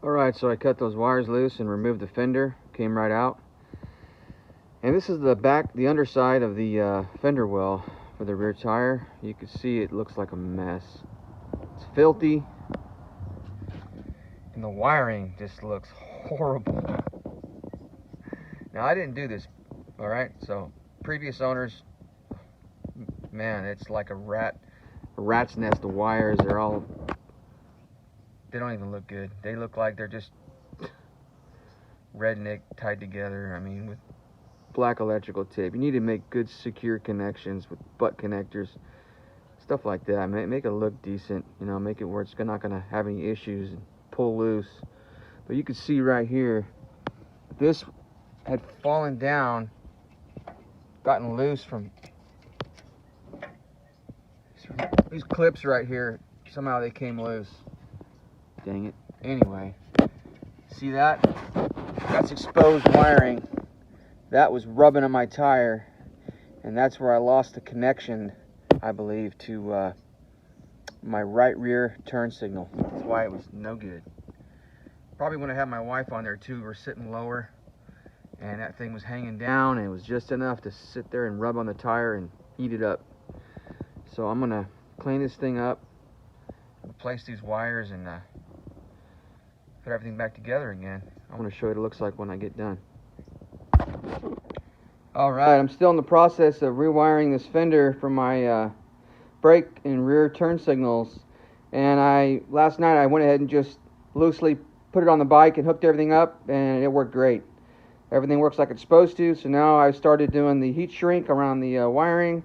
Alright, so I cut those wires loose and removed the fender, came right out. And this is the underside of the fender well for the rear tire. You can see it looks like a mess. It's filthy, and the wiring just looks horrible. Now, I didn't do this, alright? So, previous owners, man, it's like a rat's nest of wires. They don't even look good. They look like they're just redneck tied together. I mean, with black electrical tape. You need to make good secure connections with butt connectors, stuff like that. Make it look decent, you know, make it where it's not going to have any issues and pull loose. But you can see right here, this had fallen down, gotten loose from these clips right here. Somehow they came loose. Dang it. Anyway, see that? That's exposed wiring. That was rubbing on my tire, and that's where I lost the connection, I believe, to my right rear turn signal. That's why it was no good. Probably when I had my wife on there too, we're sitting lower, and that thing was hanging down, and it was just enough to sit there and rub on the tire and heat it up. So I'm gonna clean this thing up, replace these wires, and put everything back together again. I'm gonna show you what it looks like when I get done. Alright, I'm still in the process of rewiring this fender for my brake and rear turn signals. And last night I went ahead and just loosely put it on the bike and hooked everything up, and it worked great. Everything works like it's supposed to, so now I started doing the heat shrink around the wiring.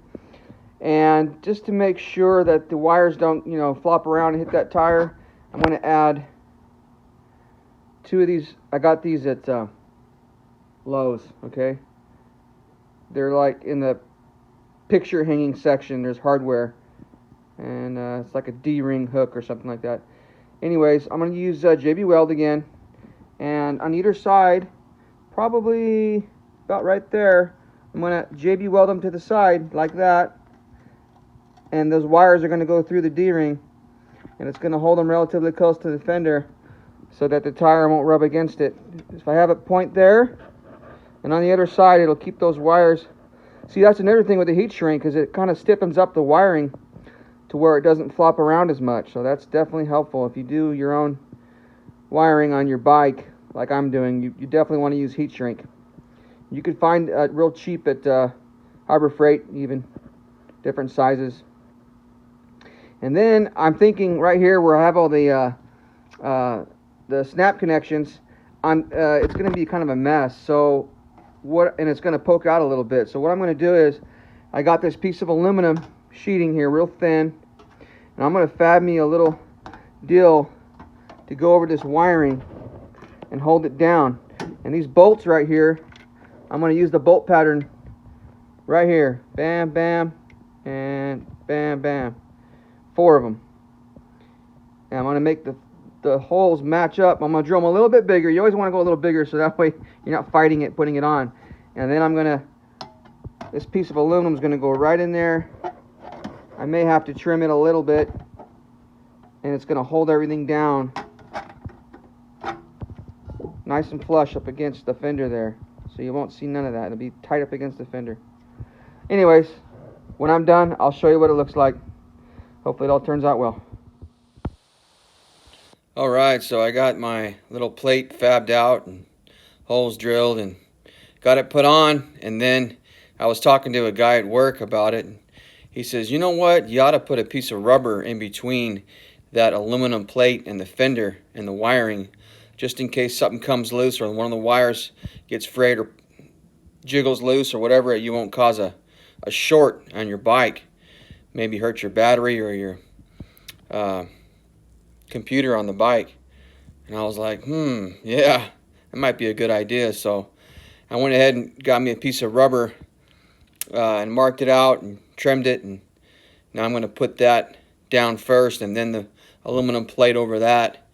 And just to make sure that the wires don't, you know, flop around and hit that tire, I'm going to add 2 of these. I got these at Lowe's, okay? They're like in the picture hanging section. There's hardware, and it's like a D-ring hook or something like that. Anyways, I'm going to use JB Weld again, and on either side, probably about right there, I'm going to JB Weld them to the side like that, and those wires are going to go through the D-ring, and it's going to hold them relatively close to the fender so that the tire won't rub against it. If I have it point there, and on the other side, it'll keep those wires. See, that's another thing with the heat shrink, is it kind of stiffens up the wiring to where it doesn't flop around as much. So that's definitely helpful. If you do your own wiring on your bike, like I'm doing, you definitely want to use heat shrink. You can find real cheap at Harbor Freight, even different sizes. And then I'm thinking right here where I have all the snap connections, it's going to be kind of a mess. So and it's going to poke out a little bit. So what I'm going to do is, I got this piece of aluminum sheeting here, real thin, and I'm going to fab me a little deal to go over this wiring and hold it down. And these bolts right here, I'm going to use the bolt pattern right here. Bam, bam, and bam, bam. 4 of them. And I'm going to make the holes match up. I'm going to drill them a little bit bigger. You always want to go a little bigger so that way you're not fighting it, putting it on. And then this piece of aluminum is going to go right in there. I may have to trim it a little bit, and it's going to hold everything down nice and flush up against the fender there. So you won't see none of that. It'll be tight up against the fender. Anyways, when I'm done, I'll show you what it looks like. Hopefully it all turns out well. Alright, so I got my little plate fabbed out and holes drilled and got it put on, and then I was talking to a guy at work about it, and he says, you know what, you ought to put a piece of rubber in between that aluminum plate and the fender and the wiring, just in case something comes loose or one of the wires gets frayed or jiggles loose or whatever. You won't cause a short on your bike, maybe hurt your battery or your computer on the bike. And I was like, yeah, that might be a good idea. So I went ahead and got me a piece of rubber and marked it out and trimmed it, and now I'm going to put that down first and then the aluminum plate over that,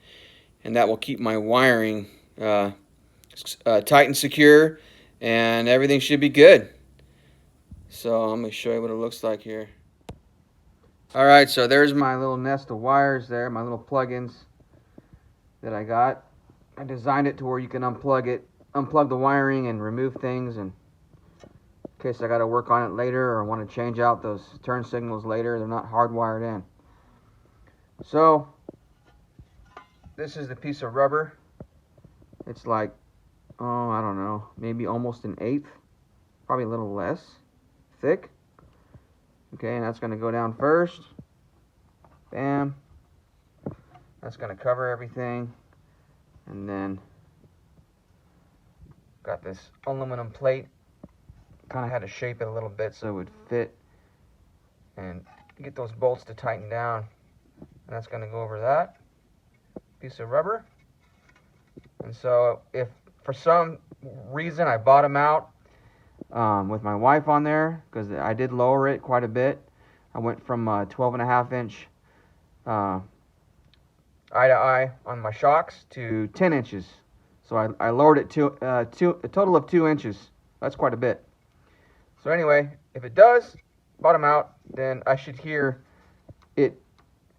and that will keep my wiring tight and secure, and everything should be good. So I'm going to show you what it looks like here. Alright, so there's my little nest of wires there, my little plugins that I got. I designed it to where you can unplug the wiring and remove things, and in case I got to work on it later or want to change out those turn signals later, they're not hardwired in. So this is the piece of rubber. It's like, oh, I don't know, maybe almost an eighth, probably a little less thick. Okay, and that's going to go down first. Bam. That's going to cover everything. And then got this aluminum plate. Kind of had to shape it a little bit so it would fit. And get those bolts to tighten down. And that's going to go over that piece of rubber. And so if for some reason I bottom out with my wife on there, because I did lower it quite a bit. I went from 12.5 inch eye to eye on my shocks to 10 inches. So I lowered it to a total of 2 inches. That's quite a bit. So anyway, if it does bottom out, then I should hear it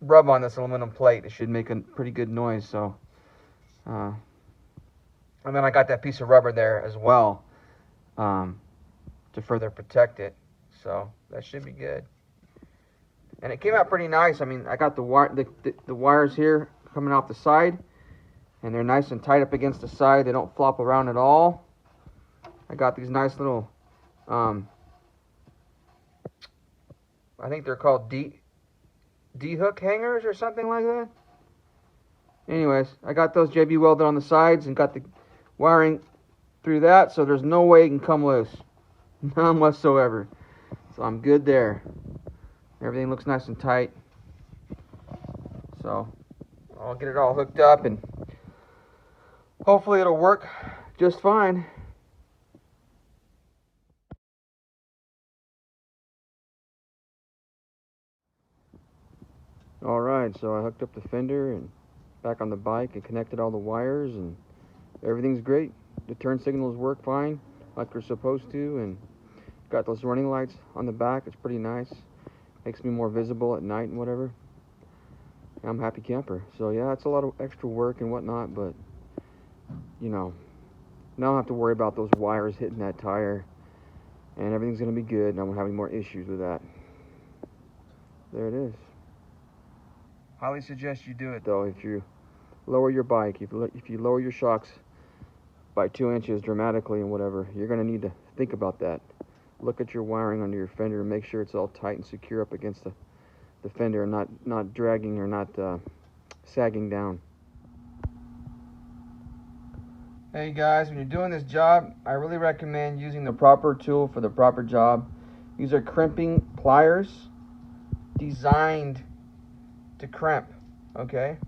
rub on this aluminum plate. It should make a pretty good noise. So, and then I got that piece of rubber there as well to further protect it. So that should be good. And it came out pretty nice. I mean, I got the wires here coming off the side, and they're nice and tight up against the side. They don't flop around at all. I got these nice little, I think they're called D-hook hangers or something like that. Anyways, I got those JB welded on the sides and got the wiring through that, so there's no way it can come loose. None whatsoever. So I'm good there. Everything looks nice and tight. So I'll get it all hooked up and hopefully it'll work just fine. Alright, so I hooked up the fender and back on the bike and connected all the wires, and everything's great. The turn signals work fine like they're supposed to, and got those running lights on the back. It's pretty nice. Makes me more visible at night and whatever. I'm a happy camper. So yeah, it's a lot of extra work and whatnot, but you know, now I don't have to worry about those wires hitting that tire, and everything's gonna be good, and I won't have any more issues with that. There it is. Highly suggest you do it though. If you lower your bike, if you lower your shocks by 2 inches dramatically and whatever, you're gonna need to think about that. Look at your wiring under your fender and make sure it's all tight and secure up against the fender and not dragging or not sagging down. Hey guys, when you're doing this job, I really recommend using the proper tool for the proper job. These are crimping pliers designed to crimp, okay?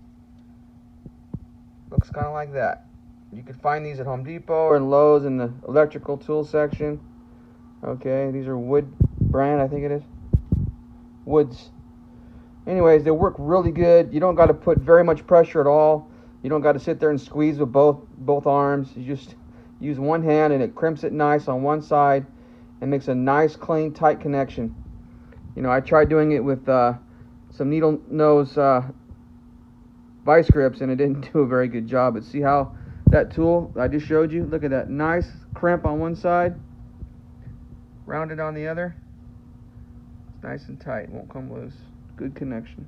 Looks kind of like that. You can find these at Home Depot or in Lowe's in the electrical tool section. Okay, these are Wood brand, I think it is. Woods. Anyways, they work really good. You don't got to put very much pressure at all. You don't got to sit there and squeeze with both arms. You just use one hand and it crimps it nice on one side and makes a nice, clean, tight connection. You know, I tried doing it with some needle nose vice grips and it didn't do a very good job. But see how that tool I just showed you? Look at that nice crimp on one side, rounded on the other. It's nice and tight, won't come loose. Good connection.